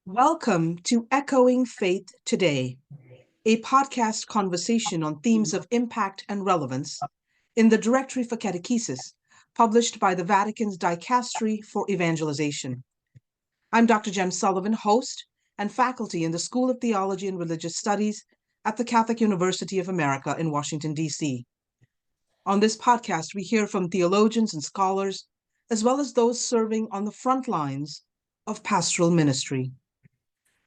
Welcome to Echoing Faith Today, a podcast conversation on themes of impact and relevance in the Directory for Catechesis, published by the Vatican's Dicastery for Evangelization. I'm Dr. Jem Sullivan, host and faculty in the School of Theology and Religious Studies at the Catholic University of America in Washington, D.C. On this podcast, we hear from theologians and scholars, as well as those serving on the front lines of pastoral ministry.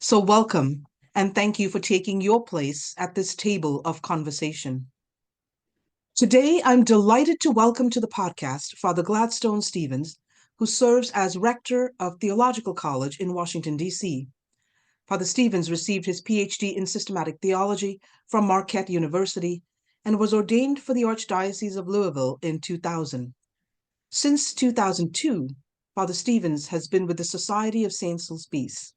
So, welcome and thank you for taking your place at this table of conversation. Today, I'm delighted to welcome to the podcast Father Gladstone Stevens, who serves as Rector of Theological College in Washington, D.C. Father Stevens received his PhD in systematic theology from Marquette University and was ordained for the Archdiocese of Louisville in 2000. Since 2002, Father Stevens has been with the Society of Saint-Sulpice.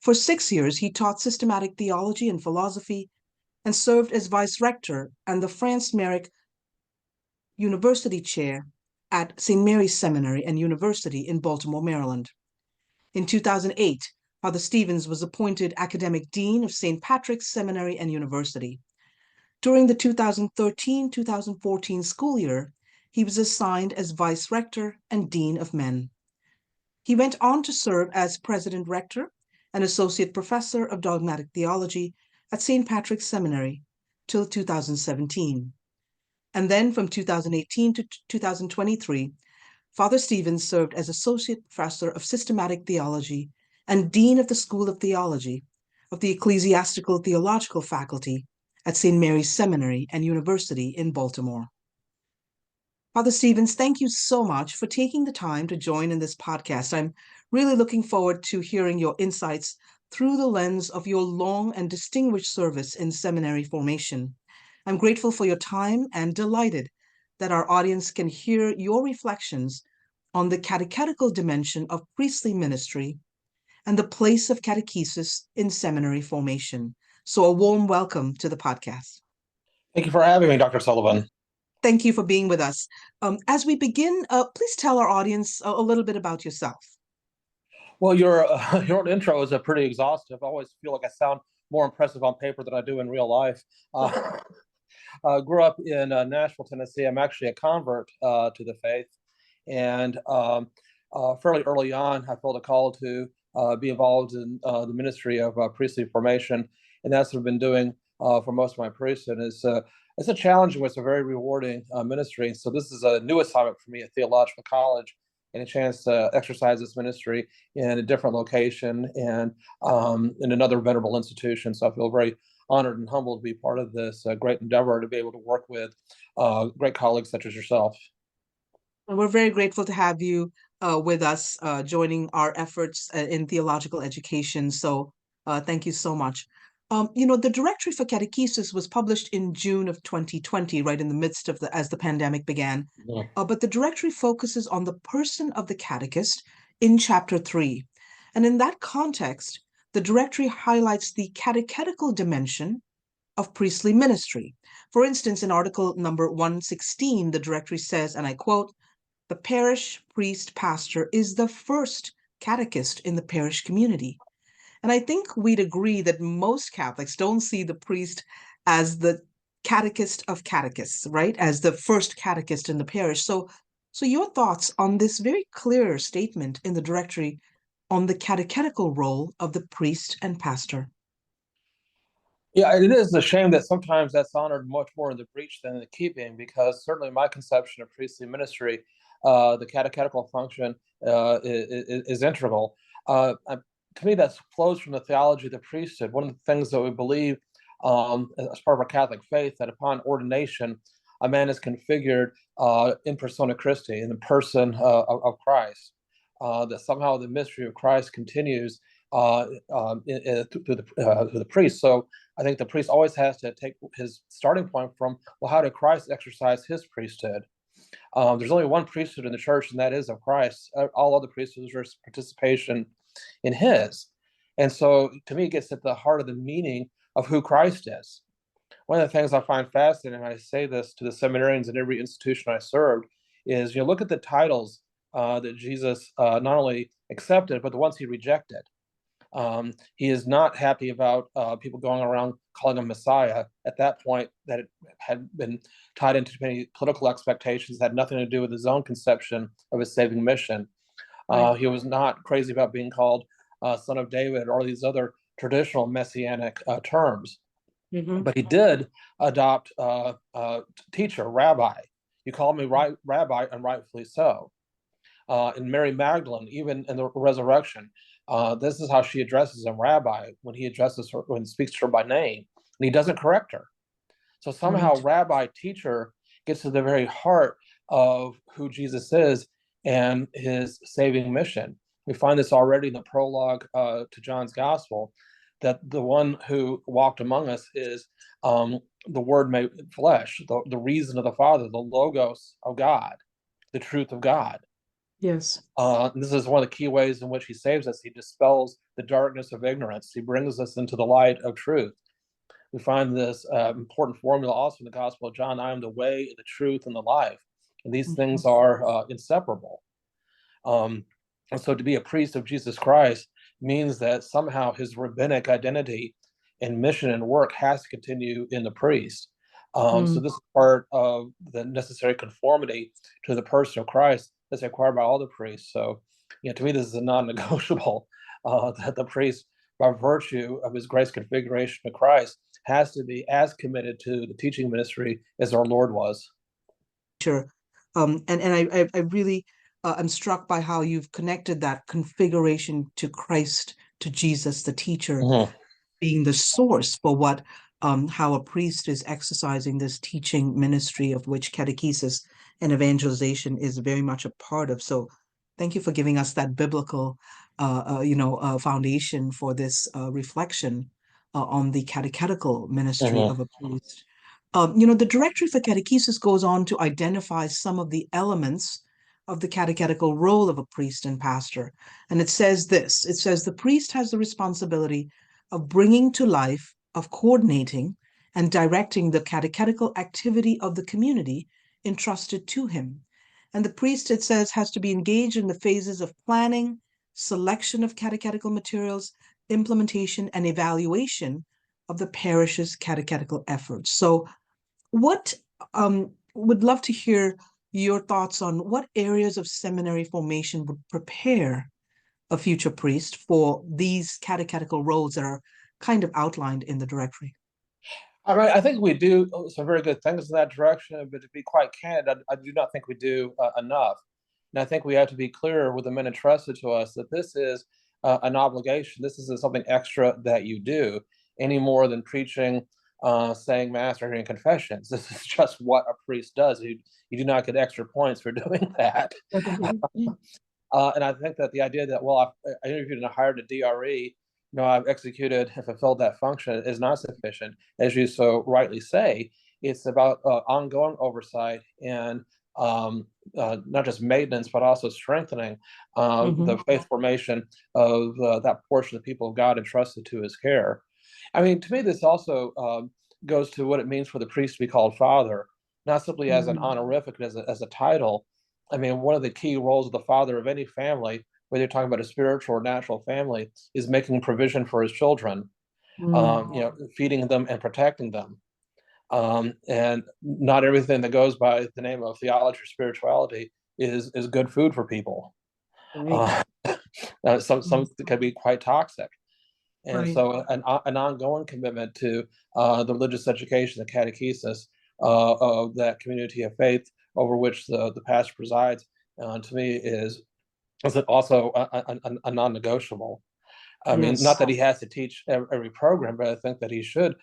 For 6 years, he taught systematic theology and philosophy and served as vice rector and the Franz Marek University Chair at St. Mary's Seminary and University in Baltimore, Maryland. In 2008, Father Stevens was appointed Academic Dean of St. Patrick's Seminary and University. During the 2013-2014 school year, he was assigned as Vice Rector and Dean of Men. He went on to serve as President Rector and Associate Professor of Dogmatic Theology at St. Patrick's Seminary till 2017. And then from 2018 to 2023, Father Stevens served as Associate Professor of Systematic Theology and Dean of the School of Theology of the Ecclesiastical Theological Faculty at St. Mary's Seminary and University in Baltimore. Father Stevens, thank you so much for taking the time to join in this podcast. I'm really looking forward to hearing your insights through the lens of your long and distinguished service in seminary formation. I'm grateful for your time and delighted that our audience can hear your reflections on the catechetical dimension of priestly ministry and the place of catechesis in seminary formation. So a warm welcome to the podcast. Thank you for having me, Dr. Sullivan. Thank you for being with us. As we begin, please tell our audience a little bit about yourself. Well, your intro is pretty exhaustive. I always feel like I sound more impressive on paper than I do in real life. Grew up in Nashville, Tennessee. I'm actually a convert to the faith, and fairly early on, I felt a call to be involved in the ministry of priestly formation, and that's what I've been doing for most of my priesthood. It's a challenging, but it's a very rewarding ministry. So this is a new assignment for me at Theological College, and a chance to exercise this ministry in a different location and in another venerable institution. So I feel very honored and humbled to be part of this great endeavor, to be able to work with great colleagues such as yourself. And we're very grateful to have you with us, joining our efforts in theological education. So thank you so much. The Directory for Catechesis was published in June of 2020, right in the midst of as the pandemic began. Yeah. But the directory focuses on the person of the catechist in Chapter 3. And in that context, the directory highlights the catechetical dimension of priestly ministry. For instance, in article number 116, the directory says, and I quote, "The parish priest pastor is the first catechist in the parish community." And I think we'd agree that most Catholics don't see the priest as the catechist of catechists, right? As the first catechist in the parish. So your thoughts on this very clear statement in the directory on the catechetical role of the priest and pastor? Yeah, it is a shame that sometimes that's honored much more in the breach than in the keeping, because certainly my conception of priestly ministry, the catechetical function is integral. To me, that flows from the theology of the priesthood. One of the things that we believe as part of our Catholic faith, that upon ordination, a man is configured in persona Christi, in the person of Christ. That somehow the mystery of Christ continues through the priest. So I think the priest always has to take his starting point from, well, how did Christ exercise his priesthood? There's only one priesthood in the church, and that is of Christ. All other priesthoods are participation in his. And so to me, it gets at the heart of the meaning of who Christ is. One of the things I find fascinating, and I say this to the seminarians in every institution I served, is look at the titles that Jesus not only accepted, but the ones he rejected. He is not happy about people going around calling him Messiah. At that point, that it had been tied into many political expectations, had nothing to do with his own conception of his saving mission. Right. He was not crazy about being called Son of David or these other traditional messianic terms. Mm-hmm. But he did adopt teacher, rabbi. You call me rabbi, and rightfully so. In Mary Magdalene, even in the resurrection, this is how she addresses him, rabbi, when he addresses her, when he speaks to her by name, and he doesn't correct her. So somehow, Right. rabbi, teacher gets to the very heart of who Jesus is and his saving mission. We find this already in the prologue to John's Gospel, that the one who walked among us is the Word made flesh, the reason of the Father, the Logos of God, the truth of God. Yes. This is one of the key ways in which he saves us. He dispels the darkness of ignorance. He brings us into the light of truth. We find this important formula also in the Gospel of John: I am the way, the truth, and the life. And these Mm-hmm. things are inseparable. And so to be a priest of Jesus Christ means that somehow his rabbinic identity and mission and work has to continue in the priest. So this is part of the necessary conformity to the person of Christ that's required by all the priests. So, to me, this is a non-negotiable that the priest, by virtue of his grace configuration to Christ, has to be as committed to the teaching ministry as our Lord was. Sure. And I really am struck by how you've connected that configuration to Christ, to Jesus, the teacher, Mhm. being the source for what how a priest is exercising this teaching ministry, of which catechesis and evangelization is very much a part of. So thank you for giving us that biblical foundation for this reflection on the catechetical ministry Mhm. of a priest. The Directory for Catechesis goes on to identify some of the elements of the catechetical role of a priest and pastor. And it says this: it says the priest has the responsibility of bringing to life, of coordinating and directing the catechetical activity of the community entrusted to him. And the priest, it says, has to be engaged in the phases of planning, selection of catechetical materials, implementation, and evaluation of the parish's catechetical efforts. So, what would love to hear your thoughts on what areas of seminary formation would prepare a future priest for these catechetical roles that are kind of outlined in the directory. I mean, I think we do some very good things in that direction, but to be quite candid, I do not think we do enough. And I think we have to be clear with the men entrusted to us that this is an obligation. This isn't something extra that you do any more than preaching, saying mass, or hearing confessions. This is just what a priest does. You do not get extra points for doing that. And I think that the idea that, well, I interviewed and I hired a DRE, I've executed and fulfilled that function is not sufficient. As you so rightly say, it's about ongoing oversight and not just maintenance, but also strengthening the faith formation of that portion of the people of God entrusted to his care. I mean, to me, this also goes to what it means for the priest to be called father, not simply as an honorific, as a title. I mean, one of the key roles of the father of any family, whether you're talking about a spiritual or natural family, is making provision for his children, feeding them and protecting them. And not everything that goes by the name of theology or spirituality is good food for people. Right. Some can be quite toxic. And Right. so an ongoing commitment to the religious education, the catechesis of that community of faith over which the pastor presides, to me is also a non-negotiable. I mean, not Yes. that he has to teach every program, but I think that he should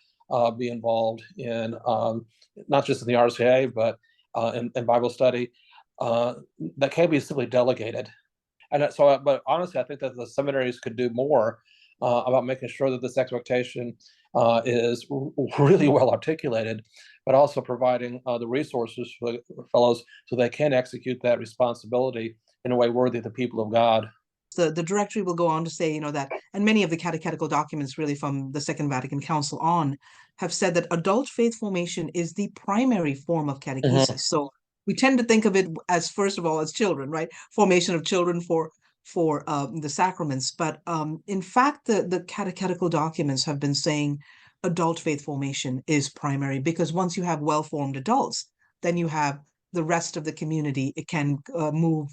be involved in not just in the RCA, but in Bible study that can be simply delegated. And so, but honestly, I think that the seminaries could do more about making sure that this expectation is really well articulated, but also providing the resources for the fellows so they can execute that responsibility in a way worthy of the people of God. The directory will go on to say, that, and many of the catechetical documents really from the Second Vatican Council on have said that adult faith formation is the primary form of catechesis. Mm-hmm. So we tend to think of it as, first of all, as children, right? Formation of children for for the sacraments. But in fact, the catechetical documents have been saying adult faith formation is primary, because once you have well-formed adults, then you have the rest of the community. It can move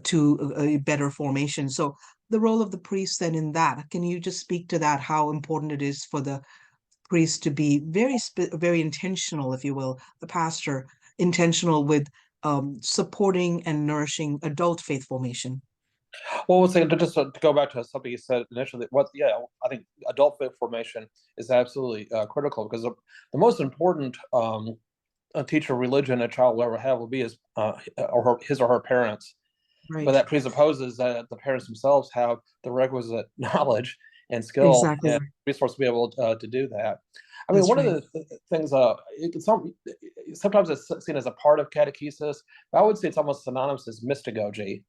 to a better formation. So the role of the priest then in that, can you just speak to that, how important it is for the priest to be very intentional, if you will, the pastor, intentional with supporting and nourishing adult faith formation? Well, we'll say, just to go back to something you said initially, I think adult faith formation is absolutely critical, because the most important teacher of religion a child will ever have will be his or her parents. But Right. that presupposes that the parents themselves have the requisite knowledge and skill Exactly. and resource to be able to do that. I mean, That's one of right. the things, sometimes it's seen as a part of catechesis, but I would say it's almost synonymous as mystagogy.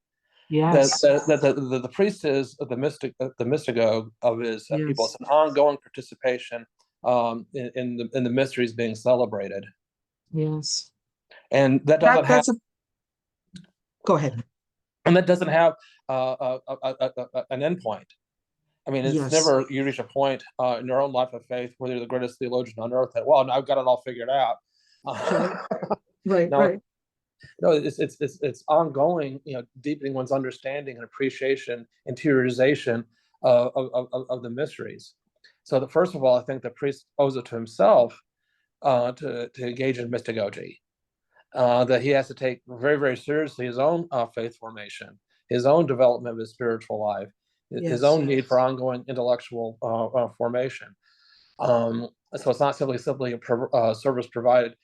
That Yes. the priest is the mystagogue of his people. It's Yes. an ongoing participation in the mysteries being celebrated, Yes. and that That doesn't have that's a Go ahead. and that doesn't have an endpoint. I mean, it's Yes. never you reach a point in your own life of faith where you're the greatest theologian on earth that, well, now I've got it all figured out. Right. Right. No, Right. no, it's ongoing, deepening one's understanding and appreciation, interiorization of the mysteries. So that, first of all, I think the priest owes it to himself to engage in mystagogy, that he has to take very, very seriously his own faith formation, his own development of his spiritual life, his Yes. own need for ongoing intellectual formation. So it's not simply a service provided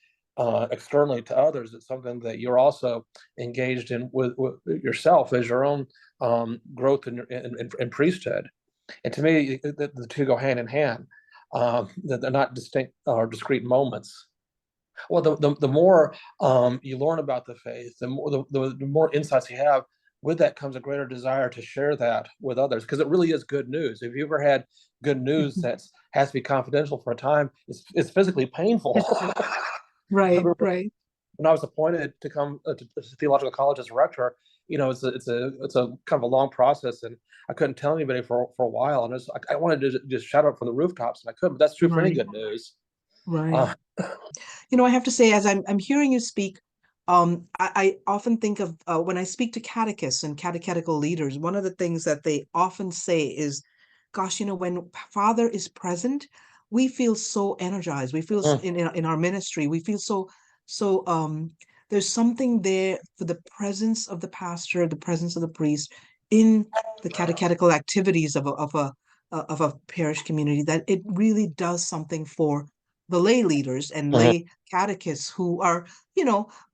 externally to others. It's something that you're also engaged in with yourself as your own growth in priesthood. And to me, the two go hand in hand. That they're not distinct or discrete moments. Well, the more you learn about the faith, the more insights you have. With that comes a greater desire to share that with others, because it really is good news. If you ever had good news that has to be confidential for a time, it's physically painful. Right. Right. When I was appointed to come to theological college as a rector, it's a kind of a long process, and I couldn't tell anybody for a while, and I wanted to just shout out from the rooftops, and I couldn't. But that's true for any Right. good news. Right. Uh, I have to say, as I'm hearing you speak, I often think of when I speak to catechists and catechetical leaders, one of the things that they often say is, "Gosh, when Father is present, we feel so energized. We feel in our ministry, we feel so. There's something there for the presence of the pastor, the presence of the priest in the catechetical activities of a parish community, that it really does something for the lay leaders and mhm. lay catechists who are,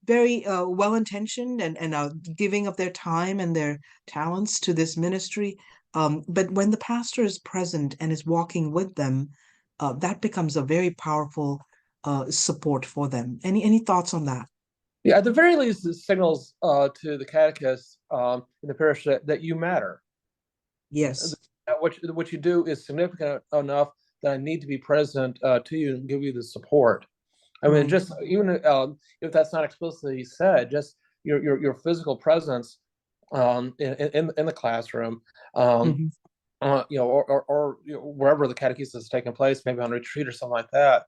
very well-intentioned and are giving of their time and their talents to this ministry. But when the pastor is present and is walking with them, that becomes a very powerful support for them. Any thoughts on that? Yeah, at the very least, it signals to the catechist in the parish that you matter. Yes. That what you do is significant enough that I need to be present to you and give you the support. I mean, Right. just even if that's not explicitly said, just your physical presence in the classroom, um, Hmm. wherever the catechesis is taking place, maybe on retreat or something like that.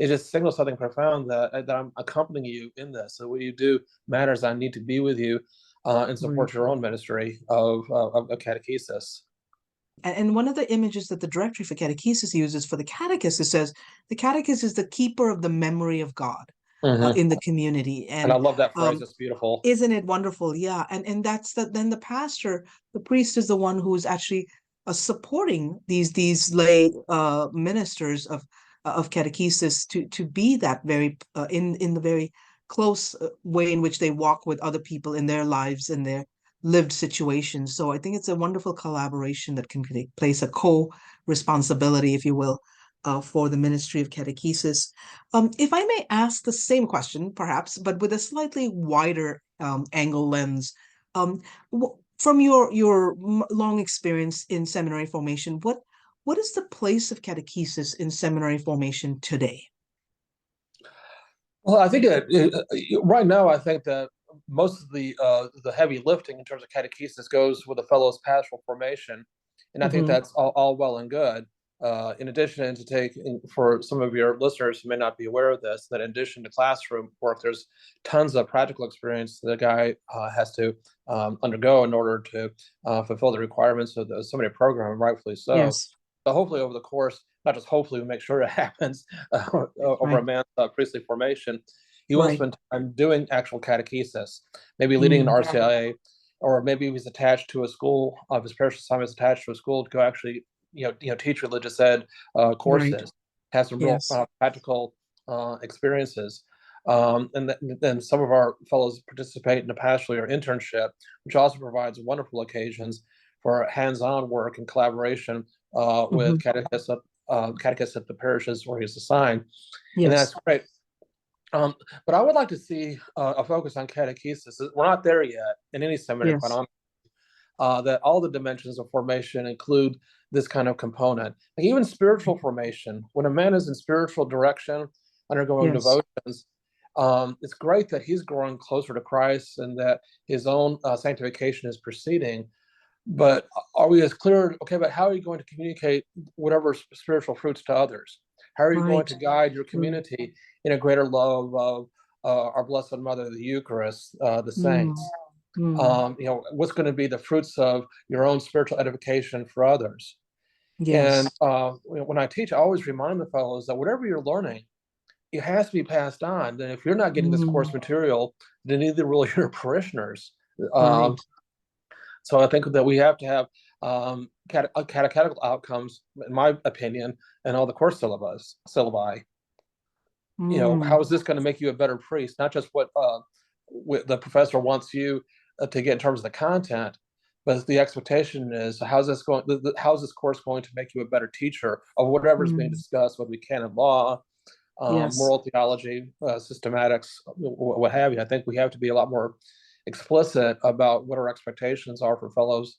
It just signals something profound that I'm accompanying you in this. So what you do matters. I need to be with you and Right. support your own ministry of catechesis. And one of the images that the Directory for Catechesis uses for the catechist, it says the catechist is the keeper of the memory of God Hmm. in the community. And I And love that phrase. um, It's beautiful. isn't it wonderful? Yeah. And that's then the pastor, the priest is the one who's actually supporting these lay ministers of catechesis to be that very in the very close way in which they walk with other people in their lives and their lived situations. So I think it's a wonderful collaboration that can take place, a co-responsibility, if you will, for the ministry of catechesis. If I may ask the same question, perhaps, but with a slightly wider angle lens, um, from your long experience in seminary formation, what is the place of catechesis in seminary formation today? Well, I think right now, I think that most of the heavy lifting in terms of catechesis goes with the fellows' pastoral formation, and I think that's all well and good. In addition to for some of your listeners who may not be aware of this, that in addition to classroom work, there's tons of practical experience that a guy has to undergo in order to fulfill the requirements of the seminary program, and rightfully so. Yes. So hopefully over the course, not just hopefully, we make sure it happens over a man's priestly formation. He will spend time doing actual catechesis, maybe leading an RCIA, or maybe he's attached to a school of his parish assignment is attached to a school to go actually teach religious ed courses, have some real practical experiences. And then some of our fellows participate in a pastoral or internship, which also provides wonderful occasions for hands-on work and collaboration with catechists at the parishes where he's assigned. And that's great. But I would like to see a focus on catechesis. We're not there yet in any seminary, quite honestly. That all the dimensions of formation include this kind of component. Like even spiritual formation, when a man is in spiritual direction, undergoing devotions, it's great that he's growing closer to Christ and that his own sanctification is proceeding. But are we as clear? Okay, but how are you going to communicate whatever spiritual fruits to others? How are you going to guide your community in a greater love of our Blessed Mother, the Eucharist, the saints? What's going to be the fruits of your own spiritual edification for others? And when I teach, I always remind the fellows that whatever you're learning, it has to be passed on. And if you're not getting this course material, then neither will your parishioners. So I think that we have to have catechetical outcomes, in my opinion, in all the course syllabi. How is this going to make you a better priest? Not just what the professor wants you to get in terms of the content, but the expectation is how's this course going to make you a better teacher of whatever is being discussed, whether it be canon law, moral theology, systematics, what have you. I think we have to be a lot more explicit about what our expectations are for fellows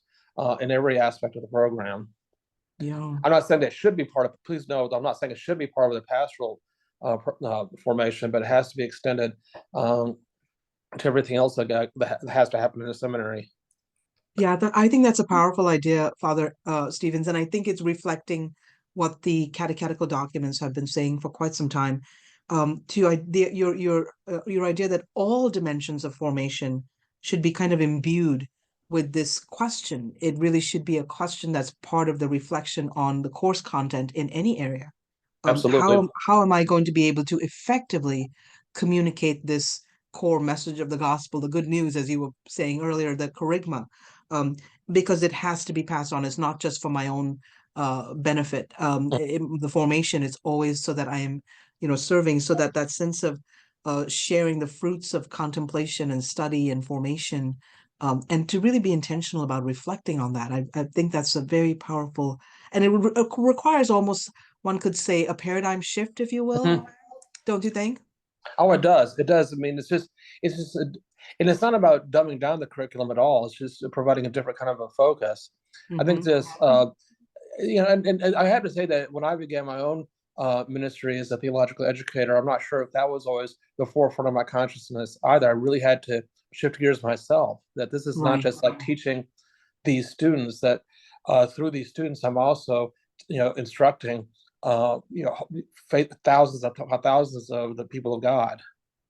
in every aspect of the program. I'm not saying that should be part of. Please note, I'm not saying it should be part of the pastoral formation, but it has to be extended to everything else that has to happen in a seminary. I think that's a powerful idea, Father Stevens, and I think it's reflecting what the catechetical documents have been saying for quite some time. To your idea that all dimensions of formation should be kind of imbued with this question. It really should be a question that's part of the reflection on the course content in any area. Absolutely. How am I going to be able to effectively communicate this core message of the gospel, the good news, as you were saying earlier, the kerygma, because it has to be passed on. It's not just for my own benefit. The formation is always so that I am, serving, so that sense of sharing the fruits of contemplation and study and formation, and to really be intentional about reflecting on that. I think that's a very powerful, and it requires almost, one could say, a paradigm shift, if you will. Don't you think? Oh, it does. It does. I mean, and it's not about dumbing down the curriculum at all. It's just providing a different kind of a focus. I think this, and I have to say that when I began my own ministry as a theological educator, I'm not sure if that was always the forefront of my consciousness either. I really had to shift gears myself, that this is not just like teaching these students, that through these students, I'm also, instructing, thousands of the people of God.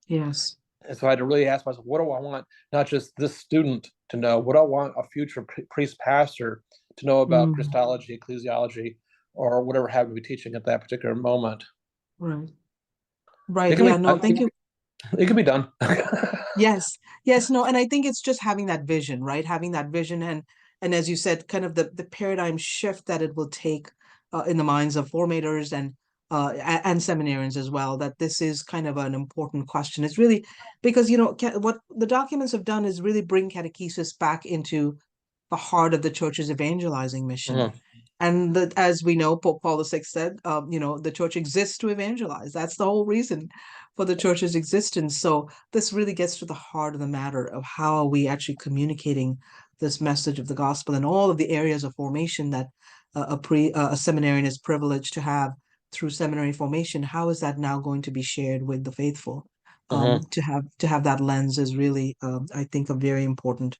Yes. And so I had to really ask myself, what do I want not just this student to know, what do I want a future priest pastor to know about Christology, ecclesiology, or whatever have to be teaching at that particular moment. Right. Thank you. It can be done. Yes, no, and I think it's just having that vision, right? Having that vision, and as you said, kind of the paradigm shift that it will take in the minds of formators and seminarians as well, that this is kind of an important question. It's really because, what the documents have done is really bring catechesis back into the heart of the church's evangelizing mission. And as we know, Pope Paul VI said, the church exists to evangelize. That's the whole reason for the church's existence. So this really gets to the heart of the matter of how are we actually communicating this message of the gospel in all of the areas of formation that a seminarian is privileged to have through seminary formation. How is that now going to be shared with the faithful? Mhm. To have that lens is really, I think, a very important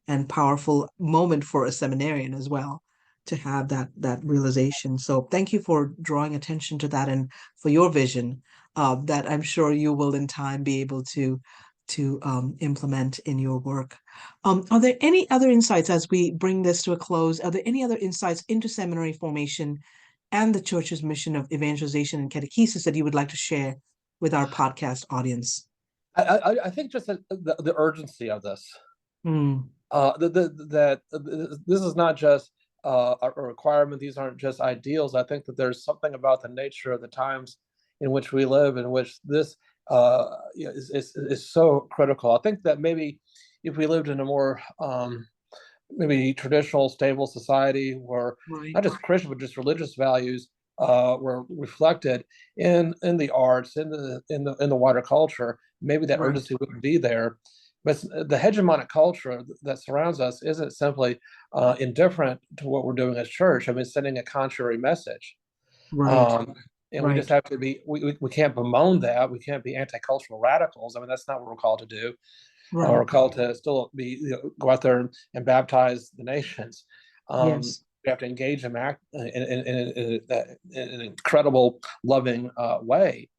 and powerful moment for a seminarian as well, to have that realization. So thank you for drawing attention to that, and for your vision, that I'm sure you will in time be able to implement in your work. Are there any other insights, as we bring this to a close? Are there any other insights into seminary formation and the church's mission of evangelization and catechesis that you would like to share with our podcast audience? I think just the urgency of this. Mm, That this is not just a requirement. These aren't just ideals. I think that there's something about the nature of the times in which we live, in which this is so critical. I think that maybe if we lived in a more maybe traditional, stable society where right, not just Christian but just religious values were reflected in the arts, in the wider culture, maybe that right, urgency wouldn't be there. But the hegemonic culture that surrounds us isn't simply indifferent to what we're doing as church. I mean, sending a contrary message. right, Um, and we just right, have to be, we can't bemoan that. We can't be anti-cultural radicals. I mean, that's not what we're called to do. right. We're called to still be, go out there and baptize the nations. Yes. We have to engage them in an incredible, loving way.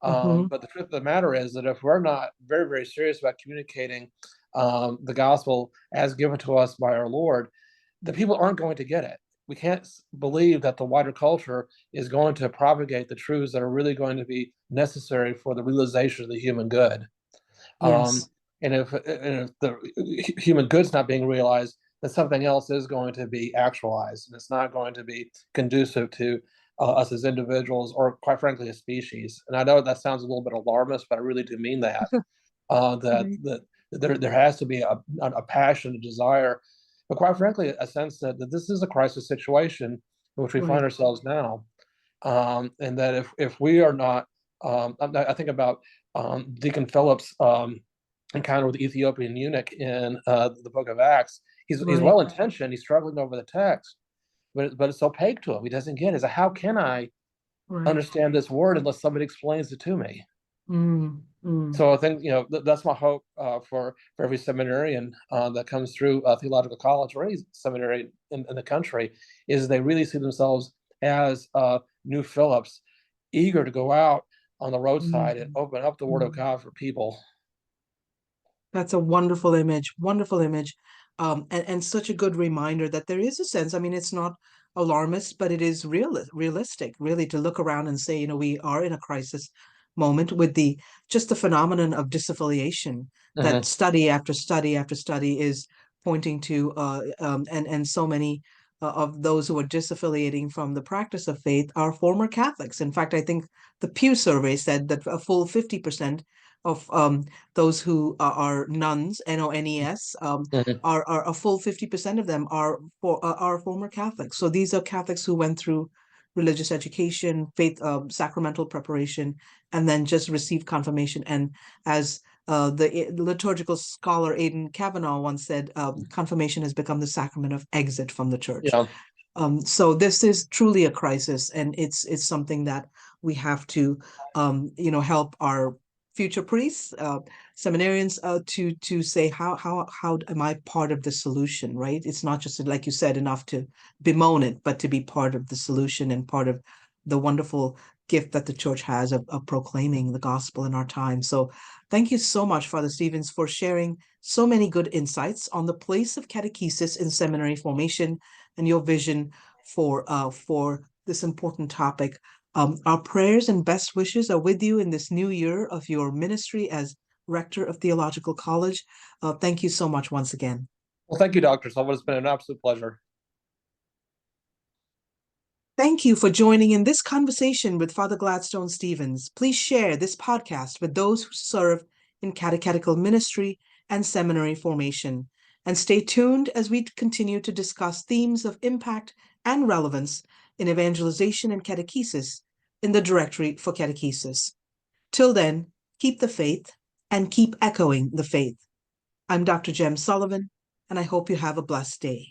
Mm-hmm. But the truth of the matter is that if we're not very, very serious about communicating the gospel as given to us by our Lord, the people aren't going to get it. We can't believe that the wider culture is going to propagate the truths that are really going to be necessary for the realization of the human good. Um, Yes. and if the human good's not being realized, then something else is going to be actualized, and it's not going to be conducive to us as individuals, or quite frankly, a species. And I know that sounds a little bit alarmist, but I really do mean that. Right. That there has to be a passion, a desire, but quite frankly, a sense that this is a crisis situation in which we find Right. ourselves now, and that if we are not, I think about Deacon Philip's encounter with the Ethiopian eunuch in the Book of Acts. He's Right. well intentioned. He's struggling over the text, but it's opaque to him. He doesn't get it. It's like, how can I Right. understand this word unless somebody explains it to me? Mm, mm, So I think that's my hope for every seminarian that comes through theological college or any seminary in the country, is they really see themselves as new Phillips, eager to go out on the roadside and mm, open up the Word of mm. God for people. That's a wonderful image, wonderful image. And such a good reminder that there is a sense, I mean, it's not alarmist, but it is realistic, really, to look around and say, we are in a crisis moment with just the phenomenon of disaffiliation that Hmm. study after study after study is pointing to, and so many of those who are disaffiliating from the practice of faith are former Catholics. In fact, I think the Pew survey said that a full 50% of those who are nuns, NONES, Hmm. are a full 50% of them are former Catholics. So these are Catholics who went through religious education, faith, sacramental preparation, and then just received confirmation. And as the liturgical scholar Aidan Kavanaugh once said, confirmation has become the sacrament of exit from the church. Yeah. So this is truly a crisis, and it's something that we have to, help our future priests, seminarians, to say how am I part of the solution, right? It's not just, like you said, enough to bemoan it, but to be part of the solution and part of the wonderful gift that the church has of proclaiming the gospel in our time. So thank you so much, Father Stevens, for sharing so many good insights on the place of catechesis in seminary formation and your vision for this important topic. Our prayers and best wishes are with you in this new year of your ministry as Rector of Theological College. Thank you so much once again. Well, thank you, Dr. Sullivan. It's been an absolute pleasure. Thank you for joining in this conversation with Father Gladstone Stevens. Please share this podcast with those who serve in catechetical ministry and seminary formation. And stay tuned as we continue to discuss themes of impact and relevance in evangelization and catechesis in the Directory for Catechesis. Till then, keep the faith and keep echoing the faith. I'm Dr. Jem Sullivan, and I hope you have a blessed day.